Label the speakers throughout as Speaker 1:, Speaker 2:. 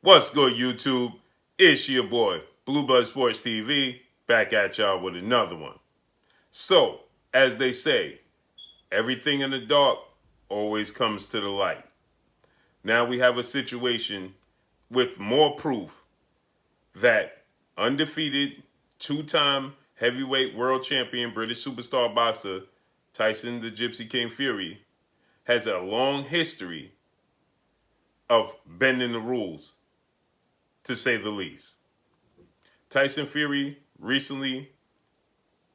Speaker 1: What's good, YouTube? It's your boy, Blue Blood Sports TV, back at y'all with another one. So, as they say, everything in the dark always comes to the light. Now we have a situation with more proof that undefeated, two-time heavyweight world champion, British superstar boxer, Tyson the Gypsy King Fury, has a long history of bending the rules, to say the least. Tyson Fury recently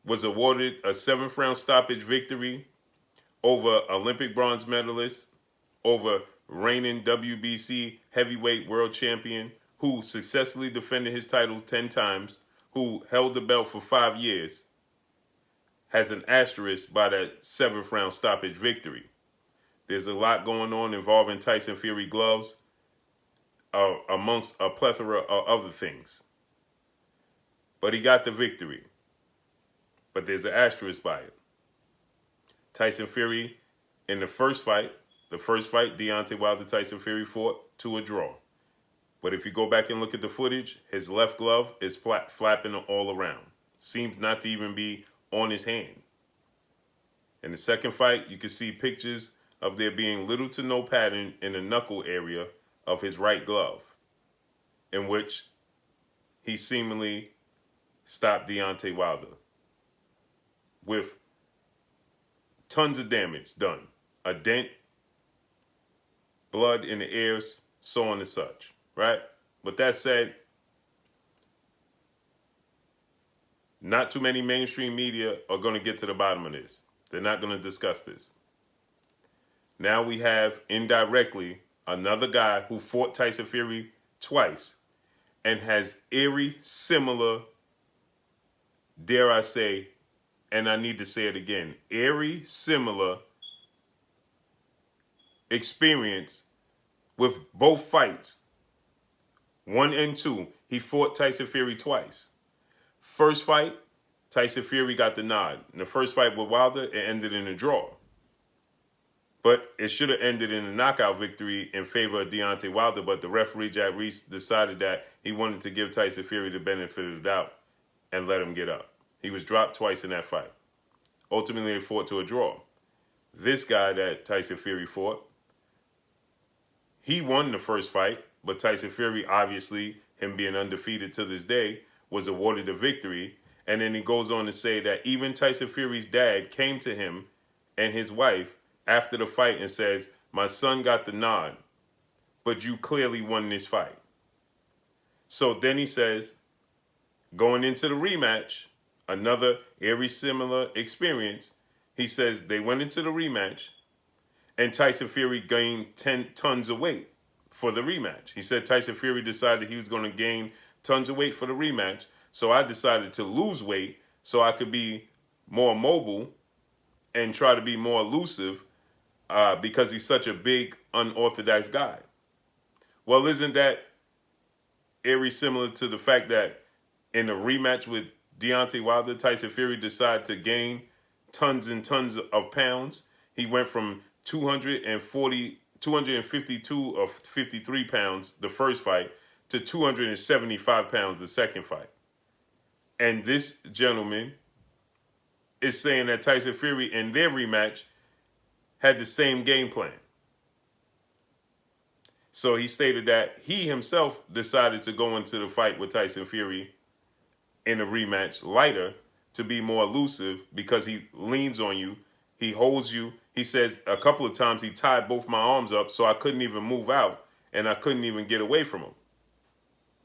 Speaker 1: was awarded a 7th round stoppage victory over Olympic bronze medalist, over reigning WBC heavyweight world champion, who successfully defended his title 10 times, who held the belt for 5 years, has an asterisk by that 7th round stoppage victory. There's a lot going on involving Tyson Fury gloves, amongst a plethora of other things. But he got the victory. But there's an asterisk by it. Tyson Fury, in the first fight, Deontay Wilder Tyson Fury fought to a draw. But if you go back and look at the footage, his left glove is flapping all around. Seems not to even be on his hand. In the second fight, you can see pictures of there being little to no padding in the knuckle area of his right glove, in which he seemingly stopped Deontay Wilder with tons of damage done. A dent, blood in the ears, so on and such, right? With that said, not too many mainstream media are going to get to the bottom of this. They're not going to discuss this. Now we have, indirectly, another guy who fought Tyson Fury twice and has eerie, similar, dare I say, and I need to say it again, eerie, similar experience with both fights. 1 and 2, he fought Tyson Fury twice. First fight, Tyson Fury got the nod. In the first fight with Wilder, it ended in a draw. But it should have ended in a knockout victory in favor of Deontay Wilder, but the referee, Jack Reese, decided that he wanted to give Tyson Fury the benefit of the doubt and let him get up. He was dropped twice in that fight. Ultimately, they fought to a draw. This guy that Tyson Fury fought, he won the first fight, but Tyson Fury, obviously, him being undefeated to this day, was awarded a victory. And then he goes on to say that even Tyson Fury's dad came to him and his wife after the fight and says, "My son got the nod, but you clearly won this fight." So then he says, going into the rematch, another eerie similar experience, he says they went into the rematch and Tyson Fury gained 10 tons of weight for the rematch. He said Tyson Fury decided he was going to gain tons of weight for the rematch, so I decided to lose weight so I could be more mobile and try to be more elusive, because he's such a big, unorthodox guy. Well, isn't that eerie similar to the fact that in the rematch with Deontay Wilder, Tyson Fury decided to gain tons and tons of pounds? He went from 252 or 53 pounds the first fight to 275 pounds the second fight. And this gentleman is saying that Tyson Fury in their rematch had the same game plan. So he stated that he himself decided to go into the fight with Tyson Fury in a rematch lighter to be more elusive because he leans on you, he holds you. He says a couple of times he tied both my arms up so I couldn't even move out and I couldn't even get away from him,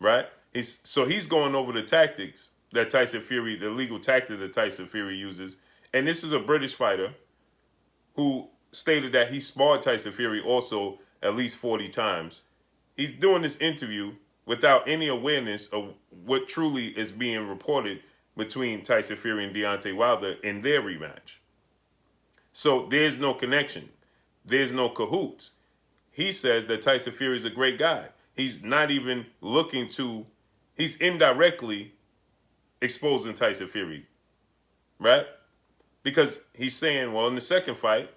Speaker 1: right? So he's going over the tactics that Tyson Fury, the legal tactic that Tyson Fury uses. And this is a British fighter who stated that he sparred Tyson Fury also at least 40 times. He's doing this interview without any awareness of what truly is being reported between Tyson Fury and Deontay Wilder in their rematch. So there's no connection. There's no cahoots. He says that Tyson Fury is a great guy. He's not even looking to, he's indirectly exposing Tyson Fury, right? Because he's saying, well, in the second fight,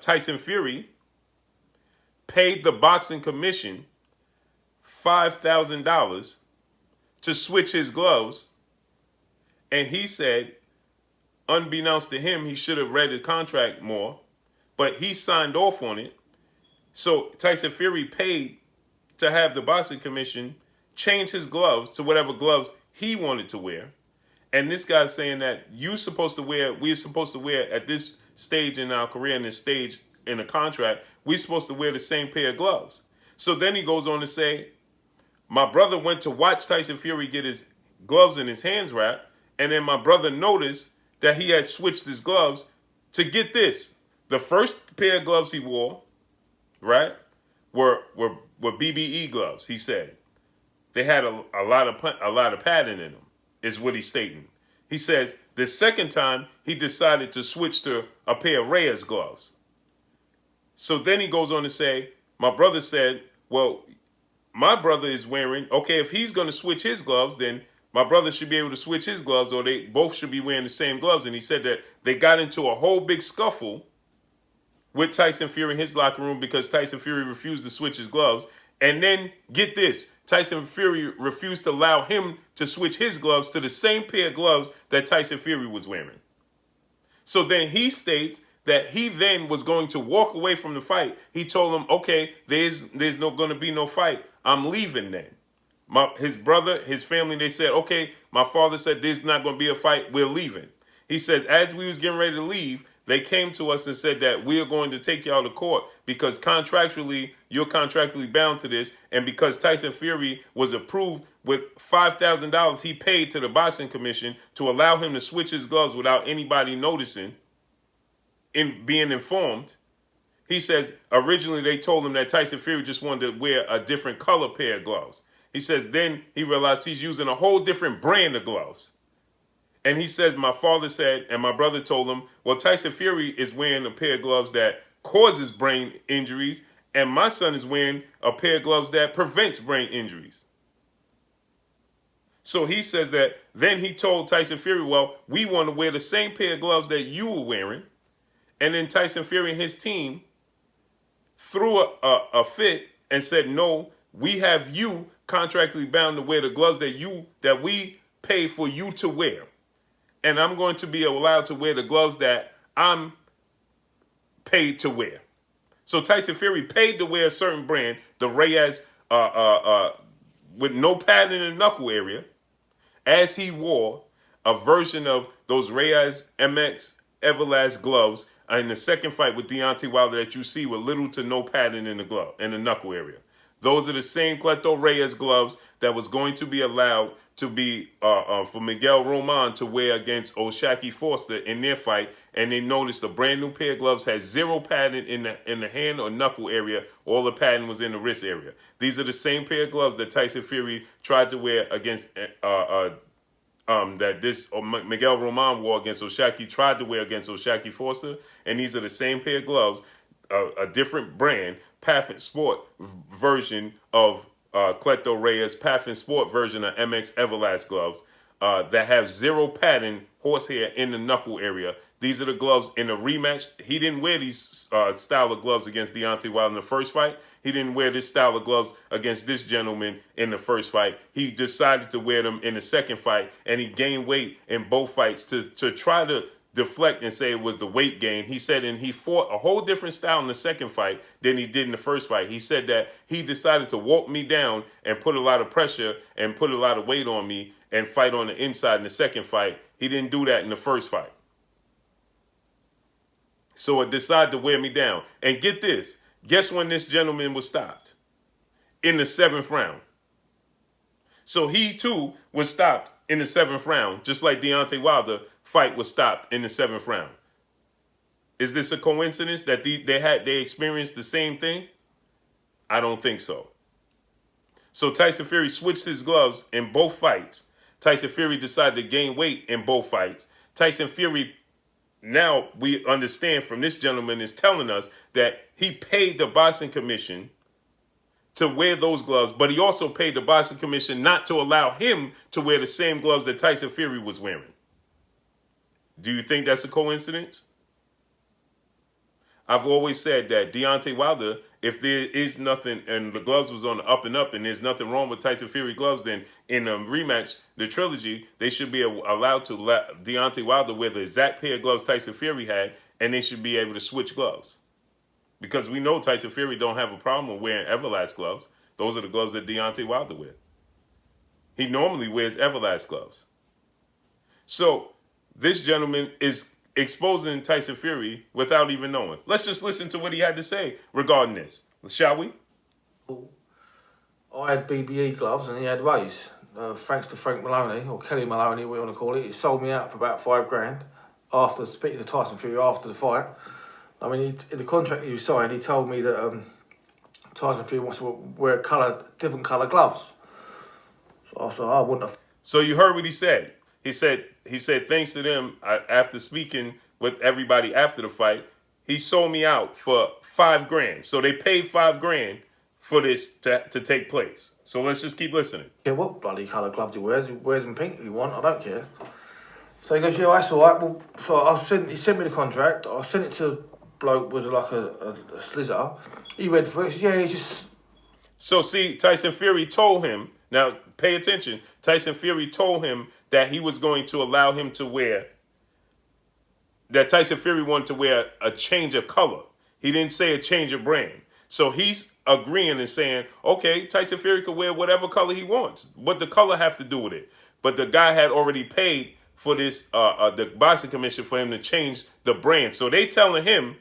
Speaker 1: Tyson Fury paid the boxing commission $5,000 to switch his gloves. And he said, unbeknownst to him, he should have read the contract more, but he signed off on it. So Tyson Fury paid to have the boxing commission change his gloves to whatever gloves he wanted to wear. And this guy's saying that we're supposed to wear at this stage in our career, in this stage in a contract, we're supposed to wear the same pair of gloves. So then he goes on to say, my brother went to watch Tyson Fury get his gloves and his hands wrapped, and then my brother noticed that he had switched his gloves to, get this, the first pair of gloves he wore, right, were BBE gloves, he said. They had a lot of padding in them, is what he's stating. He says the second time he decided to switch to a pair of Reyes gloves. So then he goes on to say, my brother said, well, my brother is wearing, okay, if he's going to switch his gloves, then my brother should be able to switch his gloves, or they both should be wearing the same gloves. And he said that they got into a whole big scuffle with Tyson Fury in his locker room because Tyson Fury refused to switch his gloves. And then, get this, Tyson Fury refused to allow him to switch his gloves to the same pair of gloves that Tyson Fury was wearing. So then he states that he then was going to walk away from the fight. He told him, okay, there's no going to be no fight. I'm leaving then. His brother, his family, they said, okay, my father said there's not going to be a fight. We're leaving. He said, as we was getting ready to leave, they came to us and said that we are going to take y'all to court because contractually, you're contractually bound to this. And because Tyson Fury was approved with $5,000 he paid to the boxing commission to allow him to switch his gloves without anybody noticing, in being informed. He says originally they told him that Tyson Fury just wanted to wear a different color pair of gloves. He says then he realized he's using a whole different brand of gloves. And he says, my father said, and my brother told him, well, Tyson Fury is wearing a pair of gloves that causes brain injuries, and my son is wearing a pair of gloves that prevents brain injuries. So he says that then he told Tyson Fury, well, we want to wear the same pair of gloves that you were wearing. And then Tyson Fury and his team threw a fit and said, no, we have you contractually bound to wear the gloves that we pay for you to wear. And I'm going to be allowed to wear the gloves that I'm paid to wear. So Tyson Fury paid to wear a certain brand, the Reyes, with no padding in the knuckle area, as he wore a version of those Reyes MX Everlast gloves in the second fight with Deontay Wilder that you see with little to no padding in the glove, in the knuckle area. Those are the same Cleto Reyes gloves that was going to be allowed to be for Miguel Roman to wear against O'Shaquie Foster in their fight. And they noticed a brand new pair of gloves had zero padding in the hand or knuckle area. All the padding was in the wrist area. These are the same pair of gloves that Tyson Fury tried to wear against Miguel Roman wore against O'Shaquie, tried to wear against O'Shaquie Foster. And these are the same pair of gloves, a different brand, Paffin Sport version of Cleto Reyes, Paffin Sport version of MX Everlast gloves that have zero padding, horsehair in the knuckle area. These are the gloves in the rematch. He didn't wear these style of gloves against Deontay Wilder in the first fight. He didn't wear this style of gloves against this gentleman in the first fight. He decided to wear them in the second fight, and he gained weight in both fights to try to deflect and say it was the weight gain. He said, and he fought a whole different style in the second fight than he did in the first fight. He said that he decided to walk me down and put a lot of pressure and put a lot of weight on me and fight on the inside in the second fight. He didn't do that in the first fight. So it decided to wear me down. And get this, guess when this gentleman was stopped? In the 7th round. So he too was stopped in the 7th round, just like Deontay Wilder fight was stopped in the 7th round. Is this a coincidence that they experienced the same thing? I don't think so. So Tyson Fury switched his gloves in both fights. Tyson Fury decided to gain weight in both fights. Tyson Fury, now we understand from this gentleman, is telling us that he paid the boxing commission to wear those gloves, but he also paid the boxing commission not to allow him to wear the same gloves that Tyson Fury was wearing. Do you think that's a coincidence? I've always said that Deontay Wilder if there is nothing, and the gloves was on the up and up, and there's nothing wrong with Tyson Fury gloves, then in a rematch, the trilogy, they should be allowed to let Deontay Wilder wear the exact pair of gloves Tyson Fury had, and they should be able to switch gloves. Because we know Tyson Fury don't have a problem with wearing Everlast gloves. Those are the gloves that Deontay Wilder wears. He normally wears Everlast gloves. So this gentleman is exposing Tyson Fury without even knowing. Let's just listen to what he had to say regarding this, shall we?
Speaker 2: I had BBE gloves and he had Rays. Thanks to Frank Maloney, or Kelly Maloney, what you want to call it. He sold me out for about $5 after speaking to Tyson Fury after the fight. I mean, in the contract he signed, he told me that Tyson Fury wants to wear different colour gloves. So I said, I wouldn't have.
Speaker 1: So you heard what he said. He said thanks to them, after speaking with everybody after the fight, he sold me out for $5. So they paid $5 for this to take place. So let's just keep listening.
Speaker 2: Yeah, what bloody colour gloves he wears? He wears them pink if you want. I don't care. So he goes, yeah, that's all right. Well, so he sent me the contract. I sent it to the bloke, was like a slizzer. He read for it. He said, yeah, he just.
Speaker 1: So see, Tyson Fury told him. Now pay attention. Tyson Fury told him that he was going to allow him to wear. That Tyson Fury wanted to wear a change of color. He didn't say a change of brand. So he's agreeing and saying, okay, Tyson Fury could wear whatever color he wants. What the color have to do with it? But the guy had already paid for this, the boxing commission, for him to change the brand. So they telling him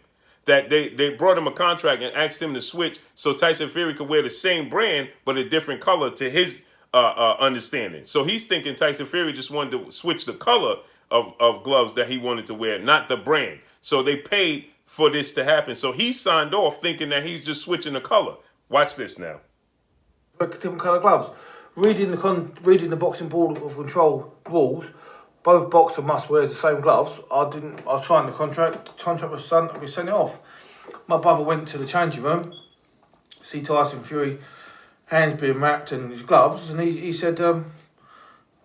Speaker 1: that they brought him a contract and asked him to switch so Tyson Fury could wear the same brand but a different color to his understanding. So he's thinking Tyson Fury just wanted to switch the color of gloves that he wanted to wear, not the brand. So they paid for this to happen. So he signed off thinking that he's just switching the color. Watch this now.
Speaker 2: Different colour gloves. Reading the boxing board of control rules, both boxer must wear the same gloves. I signed the contract. The contract was sent. We sent it off. My brother went to the changing room, see Tyson Fury, hands being wrapped and his gloves, and he said,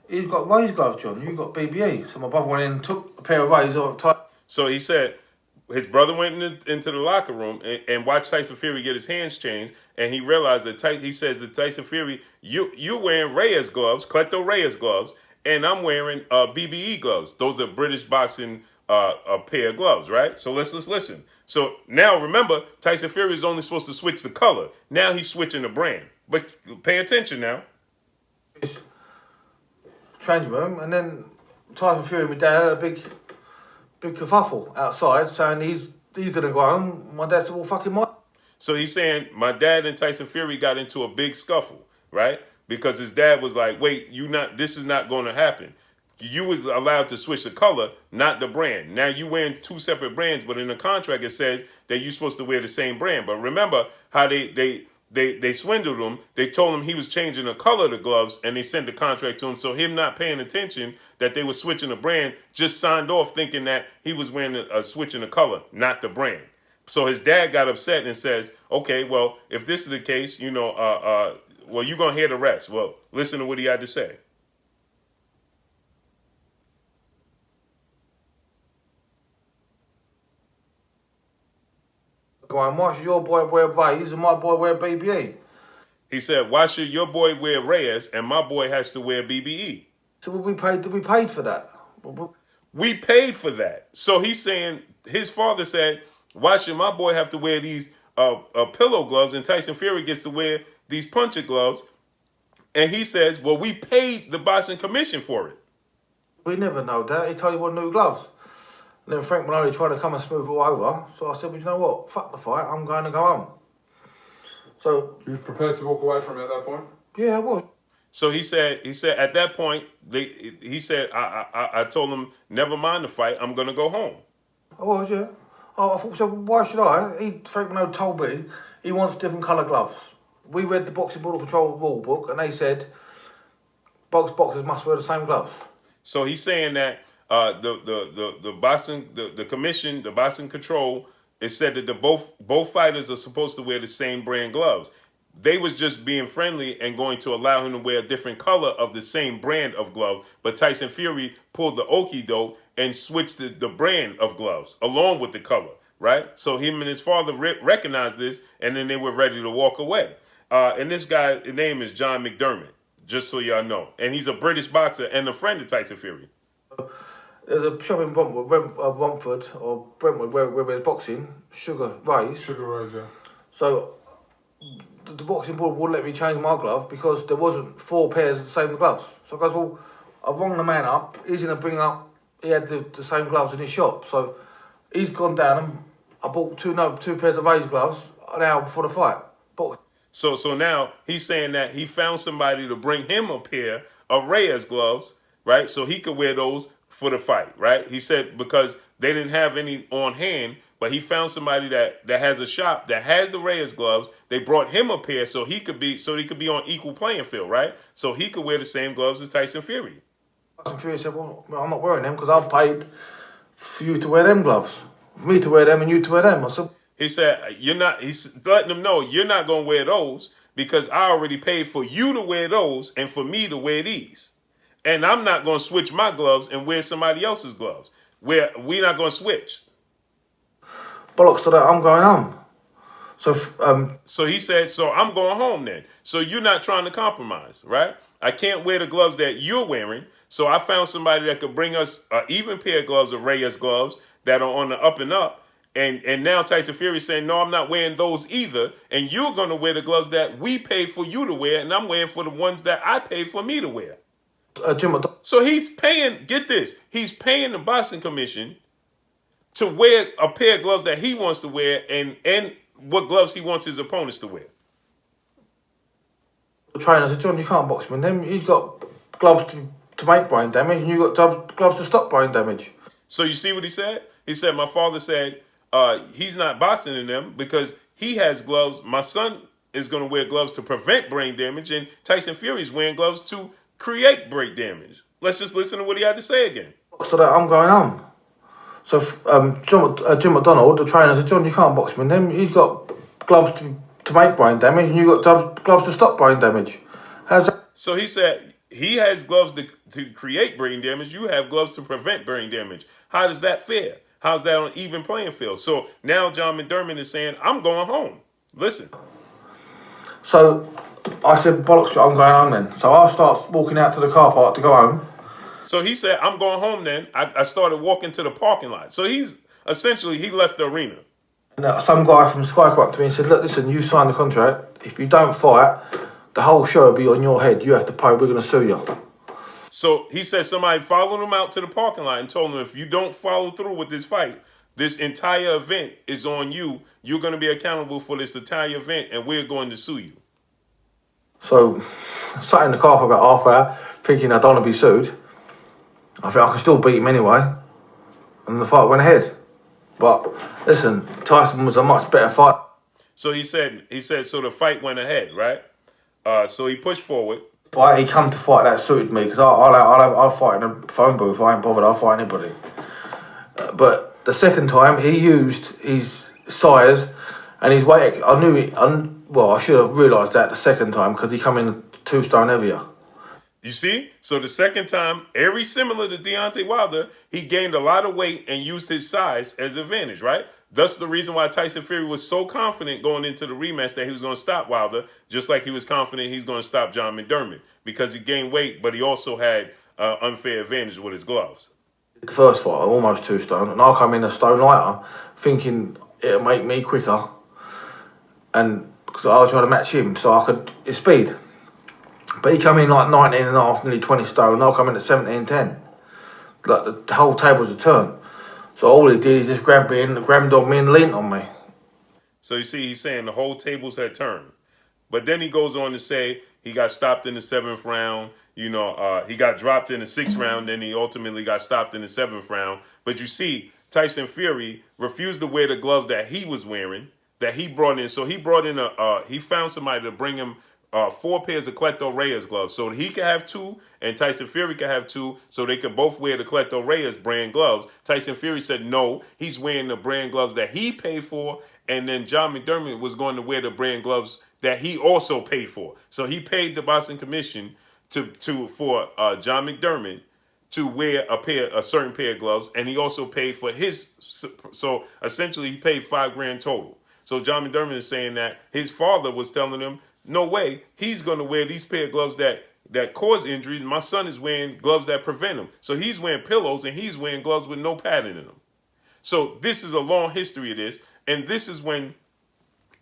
Speaker 2: he's got Rays gloves, John. You've got BBE. So my brother went in and took a pair of Rays off.
Speaker 1: So he said his brother went into the locker room and watched Tyson Fury get his hands changed, and he realized that he says that Tyson Fury, you're wearing Reyes gloves, Cleto Reyes gloves, and I'm wearing BBE gloves. Those are British boxing a pair of gloves, right? So let's listen. So now remember, Tyson Fury is only supposed to switch the color. Now he's switching the brand. But pay attention now.
Speaker 2: Change room, and then Tyson Fury and my dad had a big kerfuffle outside, saying he's gonna go home. My dad said, "Well, fucking my."
Speaker 1: So he's saying my dad and Tyson Fury got into a big scuffle, right? Because his dad was like, "Wait, this is not going to happen. You was allowed to switch the color, not the brand. Now you wearing two separate brands, but in the contract it says that you're supposed to wear the same brand. But remember how they swindled him. They told him he was changing the color of the gloves, and they sent the contract to him. So him not paying attention that they were switching the brand, just signed off thinking that he was wearing switching the color, not the brand. So his dad got upset and says, okay, well, if this is the case, well, you're going to hear the rest. Well, listen to what he had to say.
Speaker 2: Going, why should your boy wear Rays and my boy wear BBE?
Speaker 1: He said, why should your boy wear Reyes and my boy has to wear BBE?
Speaker 2: So we paid for that.
Speaker 1: We paid for that. So he's saying, his father said, why should my boy have to wear these pillow gloves and Tyson Fury gets to wear these puncher gloves? And he says, well, we paid the boxing commission for it.
Speaker 2: We never know that. He told you what new gloves. And then Frank Maloney tried to come and smooth it all over. So I said, well, you know what? Fuck the fight. I'm going to go home. So
Speaker 3: you were prepared to walk away from it at that point?
Speaker 2: Yeah, I was.
Speaker 1: So he said at that point, he said, I told him, never mind the fight. I'm going to go home.
Speaker 2: I was, yeah. I thought, so why should I? Frank Maloney told me he wants different colour gloves. We read the Boxing Board of Control rule book, and they said boxers must wear the same gloves.
Speaker 1: So he's saying that the boxing, the commission, the boxing control, it said that both fighters are supposed to wear the same brand gloves. They was just being friendly and going to allow him to wear a different color of the same brand of glove. But Tyson Fury pulled the okie doke and switched the brand of gloves along with the color. right? So him and his father recognized this, and then they were ready to walk away. And this guy, his name is John McDermott, just so y'all know. And he's a British boxer and a friend of Tyson Fury.
Speaker 2: There's a shop in Romford or Brentwood where there's boxing, Sugar Ray's.
Speaker 3: Sugar Ray's, yeah.
Speaker 2: So the boxing board wouldn't let me change my glove because there wasn't 4 pairs of the same gloves. So I goes, well, I've rung the man up. He's going to bring up, he had the same gloves in his shop. So he's gone down and I bought two pairs of Ray's gloves an hour before the fight.
Speaker 1: So now he's saying that he found somebody to bring him a pair of Reyes gloves, right? So he could wear those for the fight, right? He said because they didn't have any on hand, but he found somebody that has a shop that has the Reyes gloves. They brought him a pair so he could be on equal playing field, right? So he could wear the same gloves as Tyson Fury.
Speaker 2: Tyson Fury said, well, I'm not wearing them because I've paid for you to wear them gloves. For me to wear them and you to wear them. I said,
Speaker 1: he said, he's letting them know you're not going to wear those because I already paid for you to wear those and for me to wear these. And I'm not going to switch my gloves and wear somebody else's gloves. We're not going to switch.
Speaker 2: Bollocks to that, I'm going home.
Speaker 1: So he said, so I'm going home then. So you're not trying to compromise, right? I can't wear the gloves that you're wearing. So I found somebody that could bring us an even pair of gloves of Reyes gloves that are on the up and up. And now Tyson Fury saying, no, I'm not wearing those either. And you're going to wear the gloves that we paid for you to wear. And I'm wearing for the ones that I paid for me to wear. So he's paying, get this, he's paying the boxing commission to wear a pair of gloves that he wants to wear and what gloves he wants his opponents to wear.
Speaker 2: The trainer said, John, you can't box with them. He's got gloves to make brain damage and you've got gloves to stop brain damage.
Speaker 1: So you see what he said? He said, my father said he's not boxing in them because he has gloves. My son is going to wear gloves to prevent brain damage and Tyson Fury's wearing gloves to create brain damage. Let's just listen to what he had to say again.
Speaker 2: So that I'm going home. So Jim McDonald, the trainer, said, John, you can't box with him. He's got gloves to make brain damage and you've got gloves to stop brain damage. How's that?
Speaker 1: So he said he has gloves to create brain damage. You have gloves to prevent brain damage. How does that fare? How's that on an even playing field? So now John McDermott is saying, I'm going home. Listen.
Speaker 2: So I said, bollocks, I'm going home then. So I start walking out to the car park to go home.
Speaker 1: So he said, I'm going home then. I started walking to the parking lot. So he left the arena.
Speaker 2: And some guy from Sky came up to me and said, look, listen, you signed the contract. If you don't fight, the whole show will be on your head. You have to pay. We're going to sue you.
Speaker 1: So he said somebody followed him out to the parking lot and told him, if you don't follow through with this fight, this entire event is on you. You're going to be accountable for this entire event, and we're going to sue you.
Speaker 2: So I sat in the car for about half hour, thinking I don't want to be sued. I think I could still beat him anyway. And the fight went ahead. But listen, Tyson was a much better fight.
Speaker 1: So he said, so the fight went ahead, right? So he pushed forward.
Speaker 2: He come to fight that suited me because I'll fight in a phone booth. I ain't bothered. I'll fight anybody. But the second time he used his size and his weight. I knew it. I should have realised that the second time because he come in 2 stone heavier.
Speaker 1: You see? So the second time, very similar to Deontay Wilder, he gained a lot of weight and used his size as advantage, right? Thus the reason why Tyson Fury was so confident going into the rematch that he was going to stop Wilder, just like he was confident he's going to stop John McDermott, because he gained weight, but he also had unfair advantage with his gloves.
Speaker 2: The first fight, almost 2 stone, and I come in a stone lighter, thinking it'll make me quicker, and because I was trying to match him, so I could his speed. But he come in like 19 and a half, nearly 20 stone, and I'll come in at 17.10. Like the whole table's a turn. So all he did is just grab on me and leaned on me.
Speaker 1: So you see, he's saying the whole tables had turned. But then he goes on to say he got stopped in the 7th round. You know, he got dropped in the 6th round. Then he ultimately got stopped in the 7th round. But you see, Tyson Fury refused to wear the gloves that he was wearing, that he brought in. So he brought in he found somebody to bring him 4 pairs of Kletto Reyes gloves. So he could have 2 and Tyson Fury could have 2 so they could both wear the Kletto Reyes brand gloves. Tyson Fury said no, he's wearing the brand gloves that he paid for, and then John McDermott was going to wear the brand gloves that he also paid for. So he paid the boxing commission for John McDermott to wear a certain pair of gloves, and he also paid for his. So essentially, he paid $5 grand total. So John McDermott is saying that his father was telling him, "No way, he's going to wear these pair of gloves that cause injuries. My son is wearing gloves that prevent them. So he's wearing pillows, and he's wearing gloves with no padding in them." So this is a long history of this, and this is when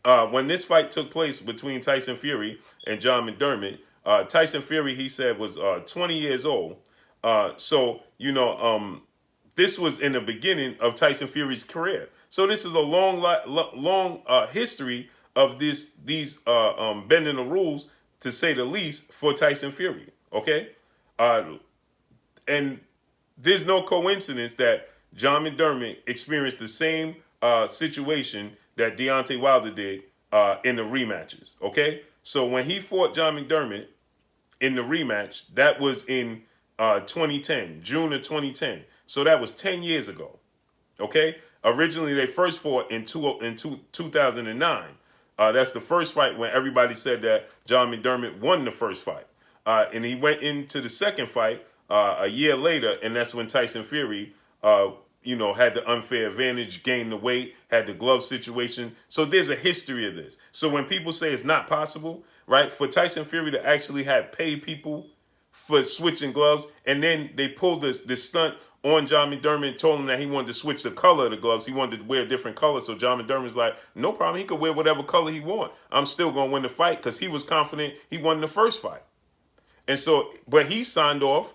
Speaker 1: this fight took place between Tyson Fury and John McDermott. Tyson Fury, he said, was 20 years old. So, you know, this was in the beginning of Tyson Fury's career. So this is a long history of these bending the rules, to say the least, for Tyson Fury. Okay, and there's no coincidence that John McDermott experienced the same situation that Deontay Wilder did in the rematches. Okay, so when he fought John McDermott in the rematch, that was in 2010, June of 2010. So that was 10 years ago. Okay, originally they first fought in 2009. That's the first fight when everybody said that John McDermott won the first fight. And he went into the second fight a year later, and that's when Tyson Fury, you know, had the unfair advantage, gained the weight, had the glove situation. So there's a history of this. So when people say it's not possible, right, for Tyson Fury to actually have paid people for switching gloves, and then they pulled this stunt on John McDermott and told him that he wanted to switch the color of the gloves. He wanted to wear a different color. So John McDermott's like, no problem. He could wear whatever color he want. I'm still going to win the fight, because he was confident he won the first fight. And so, but he signed off,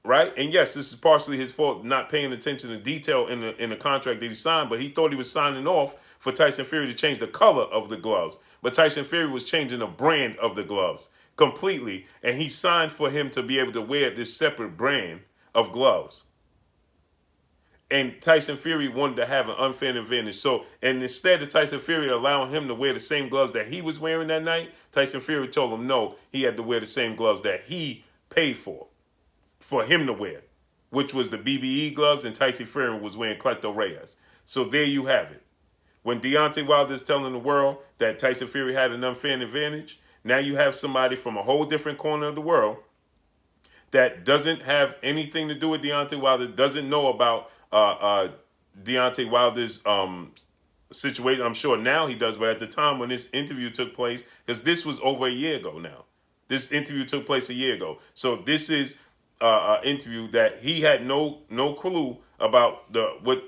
Speaker 1: right? And yes, this is partially his fault, not paying attention to detail in the contract that he signed, but he thought he was signing off for Tyson Fury to change the color of the gloves. But Tyson Fury was changing the brand of the gloves completely, and he signed for him to be able to wear this separate brand of gloves. And Tyson Fury wanted to have an unfair advantage. So, and instead of Tyson Fury allowing him to wear the same gloves that he was wearing that night, Tyson Fury told him no, he had to wear the same gloves that he paid for him to wear, which was the BBE gloves, and Tyson Fury was wearing Cleto Reyes. So there you have it. When Deontay Wilder is telling the world that Tyson Fury had an unfair advantage, now you have somebody from a whole different corner of the world that doesn't have anything to do with Deontay Wilder, doesn't know about Deontay Wilder's situation. I'm sure now he does, but at the time when this interview took place, because this was over a year ago now. This interview took place a year ago. So this is an interview that he had no clue about what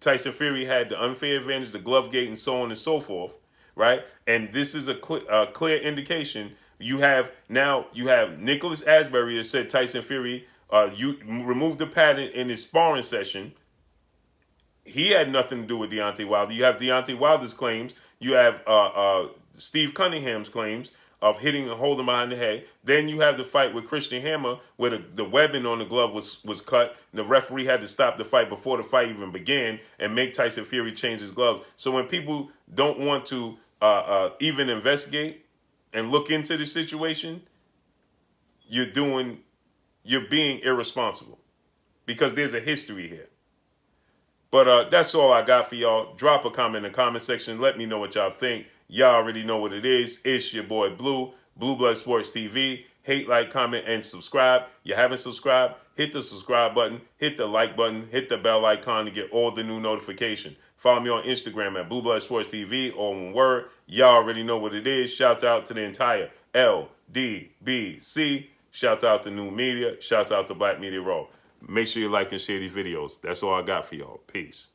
Speaker 1: Tyson Fury had, the unfair advantage, the glove gate, and so on and so forth, right? And this is a clear indication. You have Nicholas Asbury that said Tyson Fury you removed the padding in his sparring session. He had nothing to do with Deontay Wilder. You have Deontay Wilder's claims. You have Steve Cunningham's claims of hitting and holding behind the head. Then you have the fight with Christian Hammer where the webbing on the glove was cut. The referee had to stop the fight before the fight even began and make Tyson Fury change his gloves. So when people don't want to even investigate and look into the situation, you're being irresponsible, because there's a history here. But that's all I got for y'all. Drop a comment in the comment section. Let me know what y'all think. Y'all already know what it is. It's your boy Blue Blood Sports TV. Hate, like, comment, and subscribe. You haven't subscribed? Hit the subscribe button. Hit the like button. Hit the bell icon to get all the new notification. Follow me on Instagram at Blood Sports TV, all one word. Y'all already know what it is. Shouts out to the entire LDBC. Shouts out to New Media. Shouts out to Black Media Raw. Make sure you like and share these videos. That's all I got for y'all. Peace.